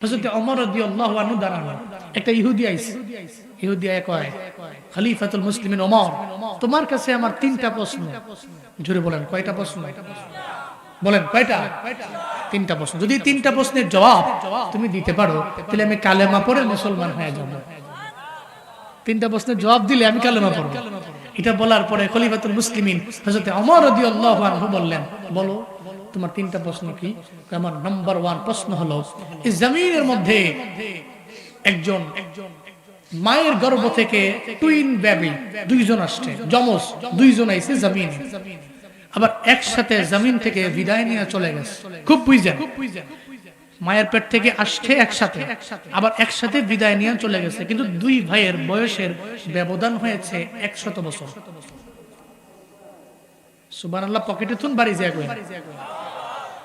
হযরত ওমর রাদিয়াল্লাহু আনহু দাঁড়ানো, একটা ইহুদি আইছে। ইহুদি আয় কয়, খলিফাতুল মুসলিমিন ওমর, তোমার কাছে আমার তিনটা প্রশ্ন। জোরে বলেন, কয়টা প্রশ্ন? বলেন কয়টা? তিনটা প্রশ্ন। যদি তিনটা প্রশ্নের জবাব তুমি দিতে পারো, তাহলে আমি কালেমা পড়ে মুসলমান হয়ে যাব। তিনটা প্রশ্নের জবাব দিলে আমি কালেমা পড়ব। এটা বলার পরে খলিফাতুল মুসলিমিন হযরত ওমর রাদিয়াল্লাহু আনহু বললেন, বলো তোমার তিনটা প্রশ্ন কি? আমার নাম্বার 1 প্রশ্ন হলো, এই জমিনের মধ্যে একজন মায়ের গর্ভ থেকে টুইন বেবি দুইজন আসছে, যমজ দুইজন আইছে জমিনে, আবার একসাথে জমিন থেকে বিদায় নিয়ে চলে গেছে। খুব বুঝেন, মায়ের পেট থেকে আসছে একসাথে, আবার একসাথে বিদায় নিয়ে চলে গেছে, কিন্তু দুই ভাইয়ের বয়সের ব্যবধান হয়েছে 100 বছর। সুবহানাল্লাহ, পকেটে থুন বাড়ি যায় কই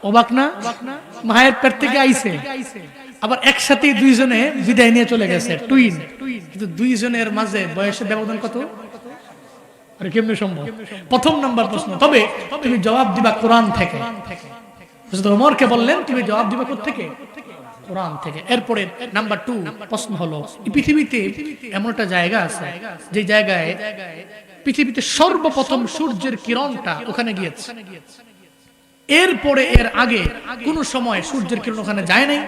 অবাক না? মায়ের পেট থেকে আইছে, আবার একসাথে দুইজনে বিদায় নিয়ে চলে গেছে, টুইন, কিন্তু দুইজনের মাঝে বয়সের ব্যবধান কত? আরে কেমনে সম্ভব? প্রথম নাম্বার প্রশ্ন, তবে তুমি জবাব দিবা কোরআন থেকে। হযরত ওমরকে বললেন, তুমি জবাব দিবা কোথা থেকে? কোরআন থেকে। এরপরে নাম্বার 2 প্রশ্ন হলো, এই পৃথিবীতে এমন একটা জায়গা আছে যে জায়গায় পৃথিবীতে সর্বপ্রথম সূর্যের কিরণটা ওখানে গিয়েছে। এরপরে এর আগে কোন সময় সূর্যের কিরণ ওখানে যায় নাই,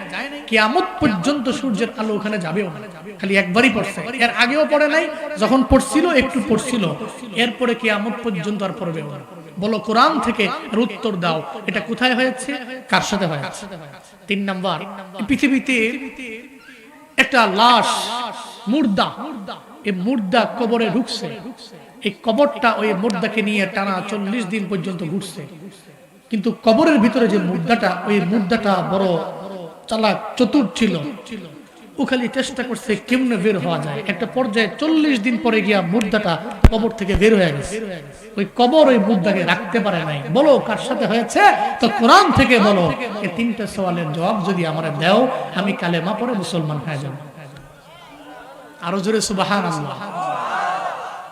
কিয়ামত পর্যন্ত সূর্যের আলো ওখানে যাবেও না। খালি একবারই পড়ছে, এর আগেও পড়ে নাই, যখন পড়ছিল একটু পড়ছিল, এরপরে কিয়ামত পর্যন্ত আর পড়বেও না। বলো কোরআন থেকে আর উত্তর দাও, এটা কোথায় হয়েছে, কার সাথে হয়েছে? 3 নাম্বার, পৃথিবীতে একটা লাশ, মুর্দা, এই মুর্দা কবরে ঢুকছে। এই কবরটা ওই মুর্দাকে নিয়ে টানা 40 দিন পর্যন্ত ঘুরছে, কিন্তু কবরের ভিতরে যে মুর্দাটা, ওই মুর্দাটা বড় চালাক চতুর ছিল। ও খালি চেষ্টা করছে কেমনে বের হওয়া যায়। একটা পর্যায়ে 40 দিন পরে গিয়া মুর্দাটা কবর থেকে বের হয়ে গেছে। ওই কবর ওই মুর্দাকে রাখতে পারে নাই। বলো কার সাথে হয়েছে? তো কোরআন থেকে বলো। এই 3টা সওয়ালের জবাব যদি আমরা দাও, আমি কালেমা পড়ে মুসলমান হয়ে যাব। আরো জোরে সুবহানাল্লাহ।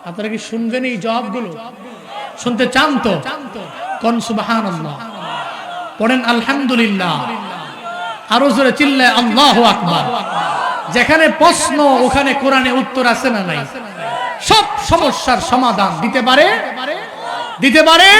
আপনারা কি শুনবেন এই জবাবগুলো? শুনতে চান তো? কোন সুবহানাল্লাহ পড়েন, আলহামদুলিল্লাহ। আরো জোরে চিল্লায় আল্লাহু আকবার। যেখানে প্রশ্ন ওখানে কোরআনে উত্তর আছে না নাই? সব সমস্যার সমাধান দিতে পারে, দিতে পারে।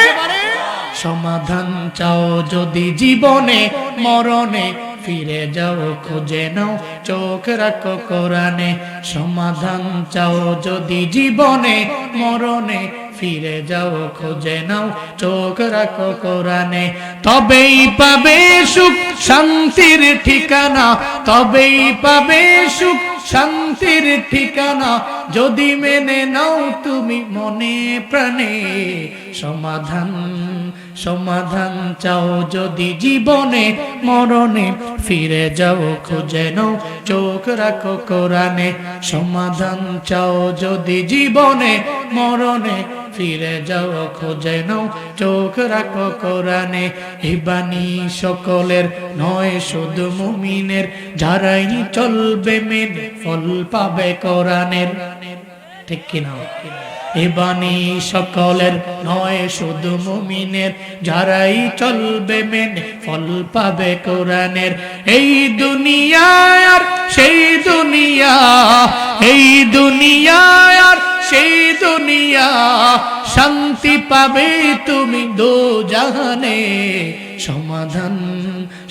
সমাধান চাও যদি জীবনে মরণে, ফিরে যাও খুঁজে নাও চোখ রাখো কোরআনে। সমাধান চাও যদি জীবনে মরণে, ফিরে যাও খুঁজে নাও চোখ রাখো কোরআনে। তবেই পাবে সুখ শান্তির ঠিকানা, তবেই পাবে সুখ শান্তির ঠিকানা, যদি মেনে নাও তুমি মনে প্রাণে। সমাধান, সমাধান চাও যদি জীবনে মরণে, ফিরে যাও খুঁজে নাও চোখ রাখো কোরআনে। সমাধান চাও যদি জীবনে মরণে, ফিরে যাও খুঁজে নাও চোখ রাখো কোরআনে। এই বাণী সকলের নয় শুধু মুমিনের, যারাই চলবে মেনে ফল পাবে কোরআনের। ঠিক কিনা? এ বাণী সকলের নয় শুধু মুমিনের, যারাই চলবে মেনে ফল পাবে কোরআনের। এই দুনিয়া আর সেই দুনিয়া, এই দুনিয়া আর সেই দুনিয়া, শান্তি পাবে তুমি দোজাহানে। সমাধান,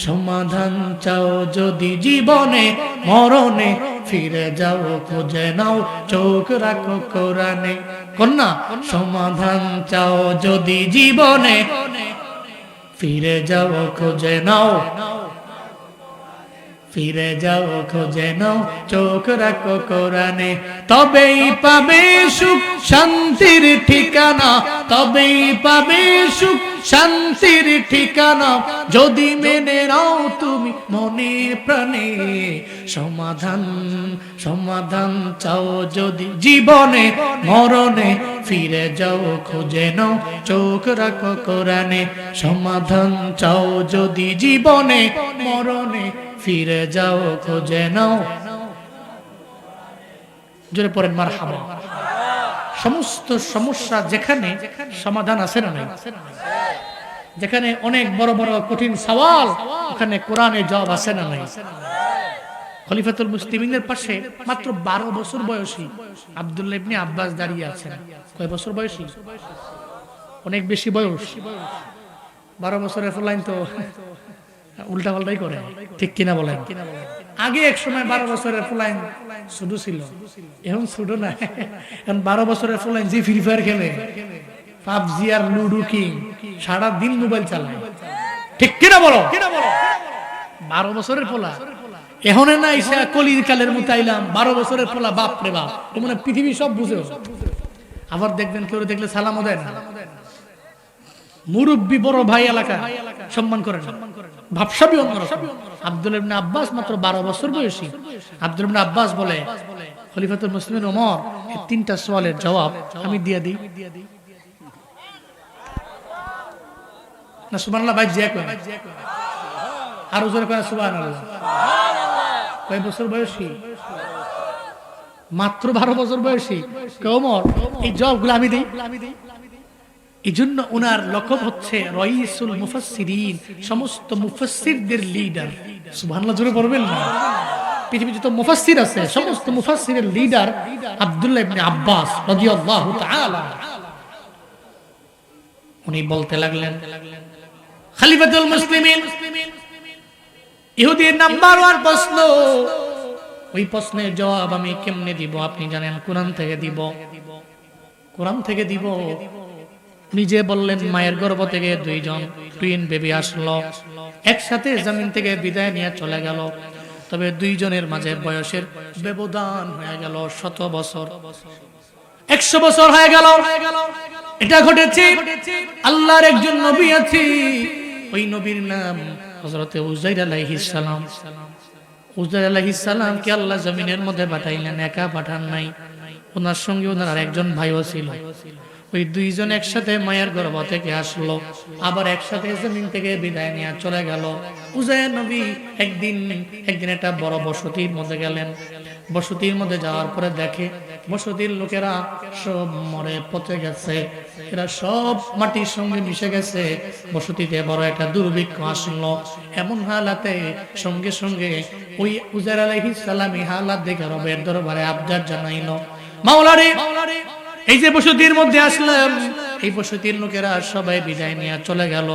সমাধান চাও যদি জীবনে মরণে, ফিরে যাও খুঁজে নাও চোখ রাখো কোরআনে। কন্যা, সমাধান চাও যদি জীবনে, ফিরে যাও খুঁজে নাও, ফিরে যাও খুঁজে নাও চোখ রাখো কোরআনে। তবেই পাবে সুখ শান্তির ঠিকানা, তবেই পাবে সুখ শান্তির ঠিকানা, যদি মেনে নাও তুমি মনে প্রাণে। সমাধান, সমাধান চাও যদি জীবনে মরণে, ফিরে যাও খুঁজে নাও চোখ রাখো কোরআনে। সমাধান চাও যদি জীবনে মরণে, ফিরে যাও খুঁজে নাও। জোরে পড়েন মারহাবা। সমস্ত সমস্যা যেখানে সমাধান আছে না নাই? যেখানে অনেক বড় বড় কঠিন সওয়াল, ওখানে কোরআনে জবাব আছে না নাই? খলিফাতুল মুসলিমিনের পাশে মাত্র 12 বছর বয়সী আব্দুল্লাহ ইবনে আব্বাস দাঁড়িয়ে আছেন। কয় বছর বয়সী? অনেক বেশি বয়স। 12 বছরের ফুলাইন তো উল্টা পাল্টাই করে, ঠিক কিনা বলেন? আগে এক সময় 12 বছরের ফুলাইন ছোট ছিল, এখন ছোট না। এখন 12 বছরের ফুলাইন যে ফ্রি ফায়ার খেলে, পাবজি আর লুডো কিং, সারা দিন মোবাইল চালায়, ঠিক কিনা বলো? 12 বছরের পোলা এখন না ইসা কলির কালের মতো আইলাম। 12 বছরের পোলা, বাপ রে বাপ, ও মানে পৃথিবী সব বুঝে। আবার দেখবেন কেউ দেখলে সালামও দেয় না। মুরব্বী বড় ভাই এলাকা সম্মান করে না, ভাবসাবি অন্যরকম। আব্দুল্লাহ ইবনে আব্বাস মাত্র 12 বছর বয়সী। আব্দুল্লাহ ইবনে আব্বাস বলে, খলিফাতুল মুসলিমিন ওমর, এই 3টা সওয়ালের জবাব আমি দিয়ে দিই না? সুবহানাল্লাহ ভাই, যে কয় আর জোরে কয় সুবহানাল্লাহ। কয় বছর বয়সী? মাত্র 12 বছর বয়সী। ওমর, এই জবাবগুলো আমি দিই। এই জন্য ওনার লকব হচ্ছে রাইসুল মুফাসসিরিন, সমস্ত মুফাসসিরদের লিডার। সুবহানাল্লাহ জোরে পড়বেন না? পৃথিবীতে যত মুফাসসির আছে, সমস্ত মুফাসসিরের লিডার আব্দুল্লাহ ইবনে আব্বাস রাদিয়াল্লাহু তাআলা। উনি বলতে লাগলেন, খলিফাতুল মুসলিমিন, ইহুদির নাম্বার 1 প্রশ্ন, ওই প্রশ্নের জবাব আমি কেমনে দিব আপনি জানেন? কোরআন থেকে দিব, কোরআন থেকে দিব। নিজে বললেন, মায়ের গর্ভ থেকে 2 জন টুইন বেবি আসলো, একসাথে জমিন থেকে বিদায় নিয়ে চলে গেল। তবে 2 জনের মাঝে বয়সের ব্যবধান হয়ে গেল 100 বছর, 100 বছর হয়ে গেল। এটা ঘটেছে, আল্লাহর একজন নবী আছে, ওই নবীর নাম হযরত উযাইর আলাইহিস সালাম। উযাইর আলাইহিস সালাম কে আল্লাহ জমিনের মধ্যে পাঠাইলেন, একা পাঠান নাই, ওনার সঙ্গে ওনার আরেকজন ভাইও ছিল। ওই 2 জন একসাথে মায়ের গর্ভ থেকে আসলো, আবার একসাথে জমিন থেকে বিদায় নিয়ে চলে গেল। উযাইর নবী একদিন একটা বড় বসতির মধ্যে গেলেন। বসতির মধ্যে যাওয়ার পরে দেখে বসতির লোকেরা সব মরে পচে গেছে, এরা সব মাটির সঙ্গে মিশে গেছে। বসতিতে বড় একটা দুর্ভিক্ষ আসলো। এমন হালাতে সঙ্গে সঙ্গে ওই উযাইর আলাইহিস সালাম এই হালাত দেখে রবের দরবারে আবদার জানাইলো, মাওলা রে, এই যে বসতির মধ্যে আসলাম, এই বসতির লোকেরা সবাই বিদায় নিয়ে চলে গেল,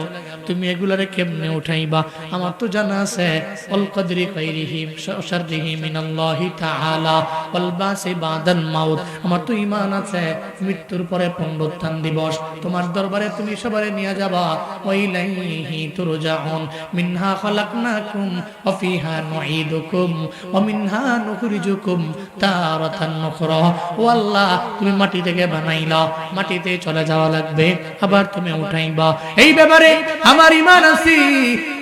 তুমি এগুলারে কেমনে উঠাইবা? আমার তো জানা আছে আল কদরি খাইরিহি শাররিহি মিনাল্লাহি তাআলা ওয়াল বাসি বাদাল মাউত, আমার তো ঈমান আছে মৃত্যুর পরে পুনরুত্থান দিবস। তোমার দরবারে তুমি সবারে নিয়ে যাবা। ওয়া ইলাইহি তুরজাউন, মিনহা খালাকনাকুম ওয়া ফিহা নুঈদুকুম ওয়া মিনহা নুখরিজুকুম তারাতান নুখরা। ও আল্লাহ, তুমি মাটি থেকে বানাইলা, মাটিতে চলে যাওয়া লাগবে, আবার তুমি উঠাইবা। এই ব্যাপারে আমার ঈমান আছে,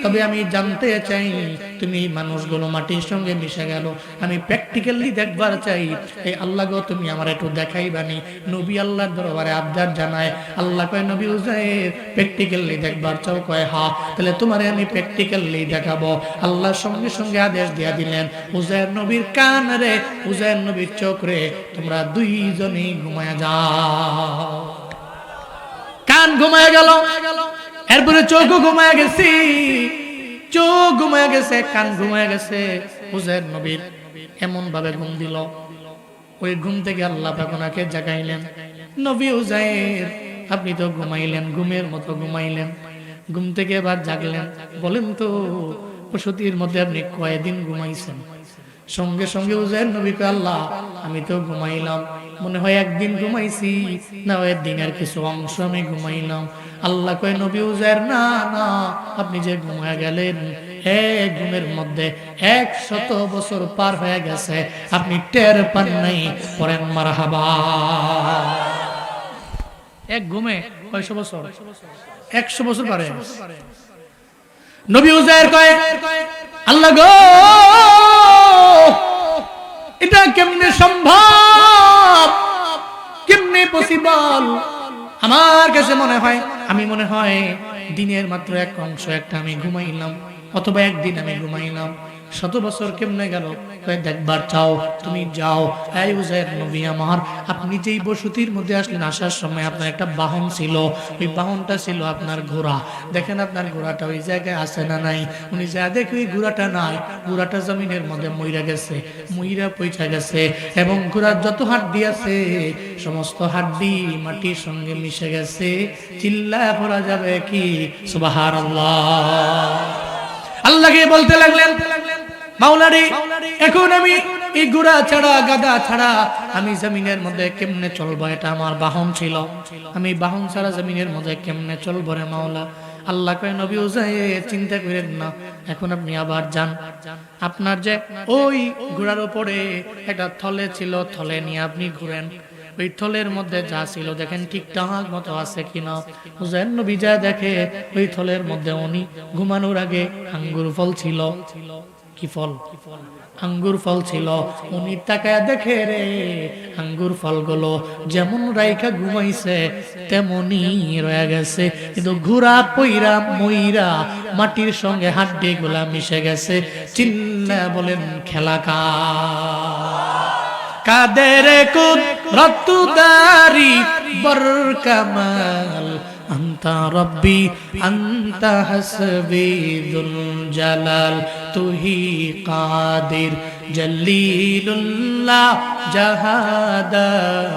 তবে আমি জানতে চাই তুমি মানুষগুলো মাটির সঙ্গে মিশে গেল, আমি প্র্যাকটিক্যালি দেখবার চাই। এই আল্লাহ গো, তুমি আমার একটু দেখাইবানি। নবী আল্লাহর দরবারে আবদার জানায়। আল্লাহ কয়, নবী উযাইর প্র্যাকটিক্যালি দেখবার চাও? কয় হ্যাঁ। তাহলে তোমারে আমি প্র্যাকটিক্যালি দেখাবো। আল্লাহ সঙ্গে সঙ্গে আদেশ দিয়া দিলেন, উযাইর নবীর কান রে, উযাইর নবীর চোখ রে, তোমরা 2 জনেই ঘুমায়া যাও। কান ঘুমায় গেল, এরপরে চোখও ঘুমায় গেছে, চোখ ঘুমায় গেছে, কান ঘুমায় গেছে। উযাইর নবীর এমন ভাবে ঘুম দিল, ওই ঘুম থেকে আল্লাহ পাক ওনাকে জাগাইলেন। নবী উযাইর, আপনি তো ঘুমাইলেন, ঘুমের মতো ঘুমাইলেন, ঘুম থেকে এবার জাগলেন, বলেন তো বসতির মধ্যে আপনি কয়দিন ঘুমাইছেন? সঙ্গে সঙ্গে উযাইর নবী কয়, আল্লাহ আমি তো ঘুমাইলাম, মনে হয় একদিন ঘুমাইছি, না ওই দিনের কিছু অংশ আমি ঘুমাইলাম। আল্লাহ কয়, নবী উযাইর, না না, আপনি যে ঘুমায় গেলেন, এক ঘুমের মধ্যে 100 বছর পার হয়ে গেছে, আপনি টের পান নাই। পড়েন মারহাবা। এক ঘুমে কয়শো বছর? 100 বছর পারে। নবী উযাইর কয়, আল্লাহ গো, এটা কেমনে সম্ভব, কেমনে পসিবল? আমার কাছে মনে হয়, আমি মনে হয় দিনের মাত্র 1 অংশ একটা আমি ঘুমাইলাম, অথবা একদিন আমি ঘুমাইলাম। শত বছর কেমনে গেল? কয় দেখবার চাও তুমি যাও। এই উজাইর নবী আমার, আপনি যেই বসতির মধ্যে আসলেন, আসার সময় আপনার একটা বাহন ছিল, ওই বাহনটা ছিল আপনার ঘোড়া। দেখেন আপনার ঘোড়াটা ওই জায়গায় আছে না নাই? উনি যা দেখে ওই ঘোড়াটা নাই, ঘোড়াটা জমিনের মধ্যে মইরা গেছে, মইরা পয়সা গেছে, এবং ঘোড়ার যত হাড্ডি আছে সমস্ত হাড্ডি মাটির সঙ্গে মিশে গেছে। চিল্লায় পড়া যাবে কি সুবহানাল্লাহ। আল্লাহকে বলতে লাগলেন, মাওলা রে, এখন আমি এই ঘোড়া ছাড়া, গাধা ছাড়া আমি জমিনের মধ্যে কেমনে চলবো? এটা আমার বাহন ছিল, আমি বাহন ছাড়া জমিনের মধ্যে কেমনে চলবো রে মাওলা? আল্লাহ কয়, নবী উজাইর চিন্তা করেন না, এখন আপনি আবার যান। আপনার যে ওই ঘোড়ার উপরে একটা থলে ছিল, থলে নিয়ে আপনি ঘুরেন। ওই থলের মধ্যে যা ছিল দেখেন ঠিকঠাক মতো আছে কিনা। উজাইর নবী যা দেখে ওই থলের মধ্যে উনি ঘুমানোর আগে আঙ্গুর ফল ছিল। কি ফল? আঙ্গুর ফল ছিল। উনি তাকায় দেখে রে, আঙ্গুর ফলগুলো যেমন রাইখা ঘুমাইছে তেমনি রয়ে গেছে, কিন্তু ঘুরা পইরা মইরা মাটির সঙ্গে হাড্ডি গুলা মিশে গেছে। চিল্লা বলেন খেলা কা কাদের কুদরতদারি বরকামাল, আন্তা রব্বি আন্তা হাসবি যুল জালাল, তুহি কাদির জলিলুল্লাহ জাহাদার,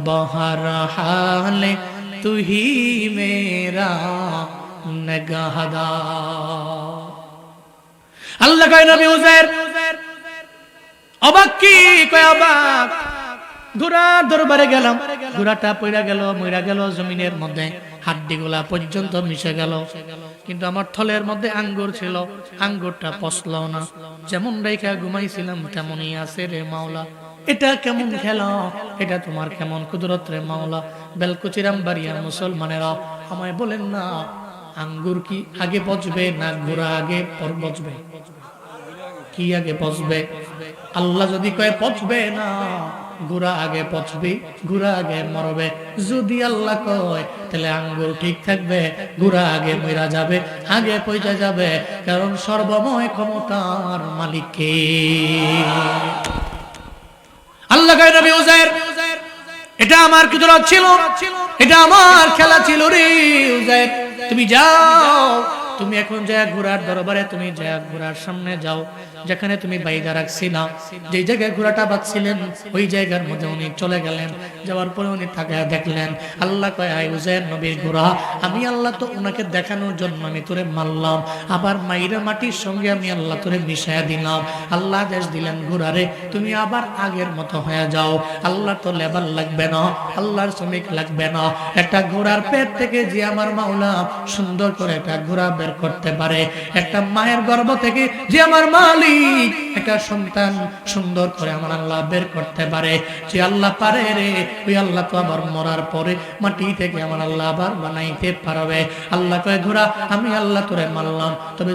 বহর হালে তুহি মেরা নগহদার। আল্লাহ কয় নবী উজাইর অবাক, কি কয় অবাক? ঘোড়ার দরবারে গেলাম, ঘোড়াটা পইরা গেল, মইরা গেল জমিনের মধ্যে, হাড্ডিগুলা পর্যন্ত মিশে গেল, কিন্তু আমার থলের মধ্যে আঙ্গুর ছিল, আঙ্গুরটা পচলো না, যেমন রেখা ঘুমাইছিলাম তেমনই আছে রে মাওলা। এটা কেমন খেলা? এটা তোমার কেমন কুদরত রে মাওলা? বেলকুচিরাম বাড়িয়ার মুসলমানেরা আমায় বলেন না, আঙ্গুর কি আগে পচবে না ঘোড়া আগে পচবে? কি আগে পচবে? আল্লাহ যদি কয় পচবে না, ঘোড়া আগে পচবে, ঘোড়া আগে মরবে। যদি আল্লাহ কয় তাহলে আঙ্গুর ঠিক থাকবে, ঘোড়া আগে মইরা যাবে, আগে পয়সা যাবে, কারণ সর্বময় ক্ষমতার মালিক কে? আল্লাহ কয় নবী উজাইর, এটা আমার কুদরত ছিল, এটা আমার খেলা ছিল রে উজাইর, তুমি যাও, তুমি এখন যা ঘোড়ার দরবারে, তুমি যা ঘোড়ার সামনে যাও, যেখানে তুমি বাইদা রাখছিলা, যে জায়গায় ঘোড়াটা বাঁধছিলেন ওই জায়গার মধ্যে উনি চলে গেলেন। যাওয়ার পরে উনি তাকায় দেখলেন, আল্লাহ কয়, আয় উজাইর নবীর ঘোড়া, আমি আল্লাহ তো ওনাকে দেখানোর জন্য আমি তোরে মারলাম, আবার মাইরা মাটির সঙ্গে আমি আল্লাহ তোরে মিশাইয়া দিলাম। আল্লাহ আদেশ দিলেন, ঘোড়ারে তুমি আবার আগের মতো হয়ে যাও। আল্লাহ তো লেবার লাগবে না, আল্লাহর শ্রমিক লাগবে না, একটা ঘোড়ার পেট থেকে যে আমার মাওলা সুন্দর করে একটা ঘোড়া বের করতে পারে, একটা মায়ের গর্ভ থেকে যে আমার মালিক একটা সন্তান সুন্দর করে আমার আল্লাহ বের করতে পারে, যে আল্লাহ পারে রে, ওই আল্লাহ তো আবার মরার পরে মাটি থেকে আমার আল্লাহ আবার বানাইতে পারবে। আল্লাহ কয়, ঘোড়া আমি আল্লাহ তোরে মারলাম, তবে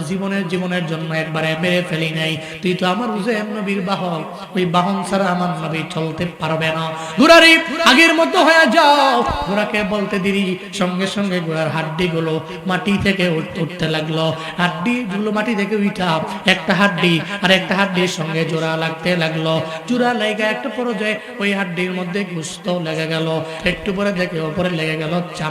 জীবনের জন্য একবারে মেরে ফেলি নাই, তুই তো আমার উজাইর নবীর বাহন, ওই বাহন ছাড়া আমার নবী চলতে পারবে না। ঘোড়ারে আগের মতো হয়ে যাও। ঘোড়াকে বলতে দিরি, সঙ্গে সঙ্গে ঘোড়ার হাড্ডি গুলো মাটি থেকে উঠতে লাগলো। হাড্ডি গুলো মাটি থেকে উঠা একটা হাড্ডি আর একটা হাড্ডির সঙ্গে জোড়া লাগতে লাগলো। জোড়া লেগে একটা পর্যায়ে ওই হাড্ডির মধ্যে গোশত লেগে গেল, একটু পরে দেখে ওপরে লেগে গেল